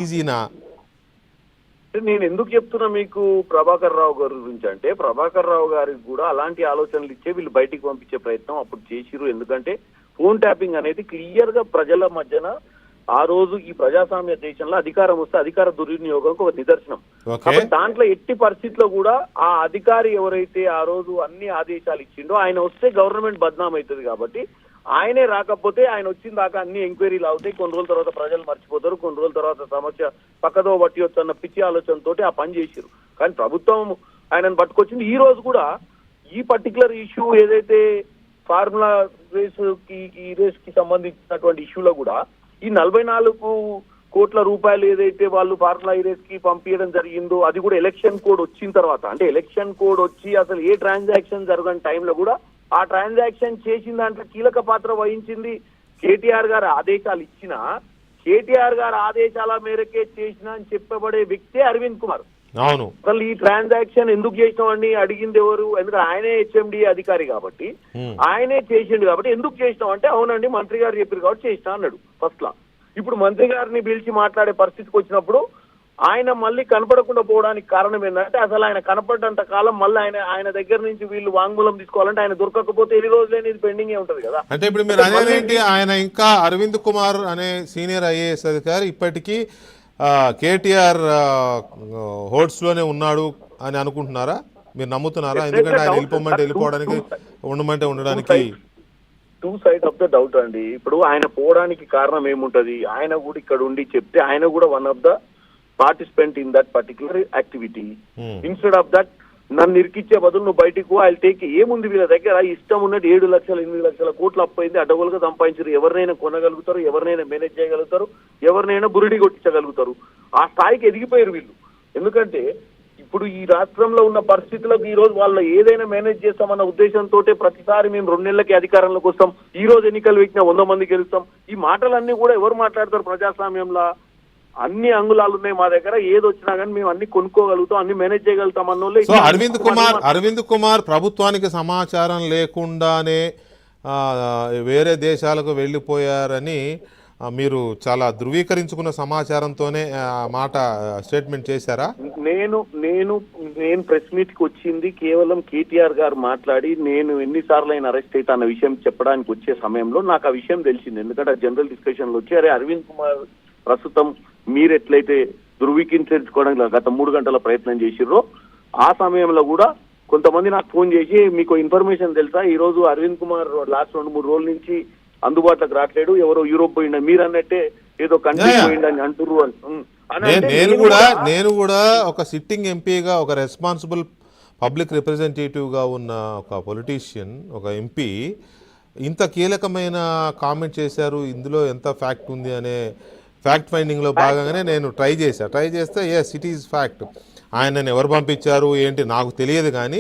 ఈజీనా? నేను ఎందుకు చెప్తున్నా మీకు ప్రభాకర్ రావు గారి గురించి అంటే, ప్రభాకర్ రావు గారికి కూడా అలాంటి ఆలోచనలు ఇచ్చే వీళ్ళు బయటికి పంపించే ప్రయత్నం అప్పుడు చేసిరు. ఎందుకంటే ఫోన్ ట్యాపింగ్ అనేది క్లియర్ గా ప్రజల మధ్యన ఆ రోజు ఈ ప్రజాస్వామ్య దేశంలో అధికారం వస్తే అధికార దుర్వినియోగం ఒక నిదర్శనం. కాబట్టి దాంట్లో ఎట్టి పరిస్థితిలో కూడా ఆ అధికారి ఎవరైతే ఆ రోజు అన్ని ఆదేశాలు ఇచ్చిండో ఆయన వస్తే గవర్నమెంట్ బద్నాం అవుతుంది. కాబట్టి ఆయనే రాకపోతే ఆయన వచ్చిన దాకా అన్ని ఎంక్వైరీలు అవుతాయి. కొన్ని రోజుల తర్వాత ప్రజలు మర్చిపోతారు. కొన్ని రోజుల తర్వాత సమస్య పక్కదో బట్టి వచ్చన్న పిచ్చి ఆలోచనతోటి ఆ పని చేసిరు. కానీ ప్రభుత్వం ఆయనను పట్టుకొచ్చింది. ఈ రోజు కూడా ఈ పర్టికులర్ ఇష్యూ ఏదైతే ఫార్ములా రేస్ కి సంబంధించినటువంటి ఇష్యూలో కూడా ఈ 44 కోట్ల రూపాయలు ఏదైతే వాళ్ళు ఫార్ములా రేస్ కి పంపించడం జరిగిందో అది కూడా ఎలక్షన్ కోడ్ వచ్చిన తర్వాత, అంటే ఎలక్షన్ కోడ్ వచ్చి అసలు ఏ ట్రాన్సాక్షన్ జరగని టైంలో కూడా ఆ ట్రాన్సాక్షన్ చేసిన దాంట్లో కీలక పాత్ర వహించింది కేటీఆర్ గారు ఆదేశాలు ఇచ్చిన, కేటీఆర్ గారు ఆదేశాల మేరకే చేసిన అని చెప్పబడే వ్యక్తే అరవింద్ కుమార్. అవును, అసలు ఈ ట్రాన్సాక్షన్ ఎందుకు చేసినామని అడిగింది ఎవరు? ఎందుకంటే ఆయనే హెచ్ఎండి అధికారి కాబట్టి ఆయనే చేసిండు. కాబట్టి ఎందుకు చేసినాం అంటే, అవునండి మంత్రి గారు చెప్పారు కాబట్టి చేసినా అన్నాడు ఫస్ట్ లా. ఇప్పుడు మంత్రి గారిని పిలిచి మాట్లాడే పరిస్థితికి వచ్చినప్పుడు ఆయన మళ్ళీ కనపడకుండా పోవడానికి కారణం ఏంటంటే, అసలు ఆయన కనపడ్డంత కాలం మళ్ళీ ఆయన దగ్గర నుంచి వీళ్ళు వాంగ్మూలం తీసుకోవాలంటే ఆయన దొరకకపోతే ఎన్ని రోజులైనా ఇది పెండింగ్ ఉంటది కదా. అంటే ఇప్పుడు మీరు అనేదేంటి, ఆయన ఇంకా అరవింద్ కుమార్ అనే సీనియర్ ఐఏఎస్ అధికారి ఇప్పటికీ కేటీఆర్ హోల్డ్స్ లోనే ఉన్నాడు అని అనుకుంటున్నారా? మీరు నమ్ముతున్నారా? ఎందుకంటే ఆయన వెళ్ళిపోమంటే వెళ్ళిపోవడానికి, ఉండమంటే ఉండడానికి. Two side of the doubt అండి. ఇప్పుడు ఆయన పోవడానికి కారణం ఏముంటది? ఆయన కూడా ఇక్కడ ఉండి చెప్తే ఆయన కూడా one of the participant in that particular activity. Instead of that నన్ను ఇరికిచ్చే బదులు నువ్వు బయటకు ఐ టేక్, ఏముంది వీళ్ళ దగ్గర ఇష్టం ఉన్నట్టు 7 లక్షలు 8 లక్షల కోట్లు అప్పైంది, అడ్డగోలుగా సంపాదించారు. ఎవరినైనా కొనగలుగుతారు, ఎవరినైనా మేనేజ్ చేయగలుగుతారు, ఎవరినైనా బురిడి కొట్టించగలుగుతారు. ఆ స్థాయికి ఎదిగిపోయారు వీళ్ళు. ఎందుకంటే ఇప్పుడు ఈ రాష్ట్రంలో ఉన్న పరిస్థితులకు ఈ రోజు వాళ్ళు ఏదైనా మేనేజ్ చేస్తామన్న ఉద్దేశంతో ప్రతిసారి మేము 2 నెలలకి అధికారంలోకి వస్తాం, ఈ రోజు ఎన్నికలు పెట్టినా 100 మంది గెలుస్తాం, ఈ మాటలన్నీ కూడా ఎవరు మాట్లాడతారు? ప్రజాస్వామ్యంలో అన్ని అంగుళాలు ఉన్నాయి మా దగ్గర, ఏది వచ్చినా కానీ మేము అన్ని కొనుక్కోగలుగుతాం, అన్ని మేనేజ్ చేయగలుగుతాం అన్నోళ్ళే. సో అరవింద్ కుమార్ ప్రభుత్వానికి సమాచారం లేకుండానే వేరే దేశాలకు వెళ్ళిపోయారని మీరు చాలా ధృవీకరించుకున్న సమాచారంతోనే మాట స్టేట్మెంట్ చేశారా? నేను ప్రెస్ మీట్ కి వచ్చింది కేవలం కేటీఆర్ గారు మాట్లాడి నేను ఎన్నిసార్లు అయినా అరెస్ట్ అయితే అన్న విషయం చెప్పడానికి వచ్చే సమయంలో నాకు ఆ విషయం తెలిసింది. ఎందుకంటే జనరల్ డిస్కషన్ లో వచ్చి, అరే అరవింద్ కుమార్ ప్రస్తుతం మీరు ఎట్లయితే ధృవీకరించుకోవడానికి గత 3 గంటల ప్రయత్నం చేసిర్రో, ఆ సమయంలో కూడా కొంతమంది నాకు ఫోన్ చేసి మీకు ఇన్ఫర్మేషన్ తెలుసా, ఈ రోజు అరవింద్ కుమార్ లాస్ట్ 2-3 రోజుల నుంచి అందుబాటులోకి రావట్లేడు, ఎవరో యూరోప్ పోయిండ, మీరు అన్నట్టే ఏదో కంట్రీ పోయిండని అంటుర్రు అని. నేను కూడా ఒక సిట్టింగ్ ఎంపీగా, ఒక రెస్పాన్సిబుల్ పబ్లిక్ రిప్రజెంటేటివ్ గా ఉన్న ఒక పొలిటీషియన్, ఒక ఎంపీ ఇంత కీలకమైన కామెంట్ చేశారు, ఇందులో ఎంత ఫ్యాక్ట్ ఉంది అనే ఫ్యాక్ట్ ఫైండింగ్ లో భాగంగానే నేను ట్రై చేస్తే ఎస్ ఇట్ ఈస్ ఫ్యాక్ట్. ఆయనని ఎవరు పంపించారు ఏంటి నాకు తెలియదు కానీ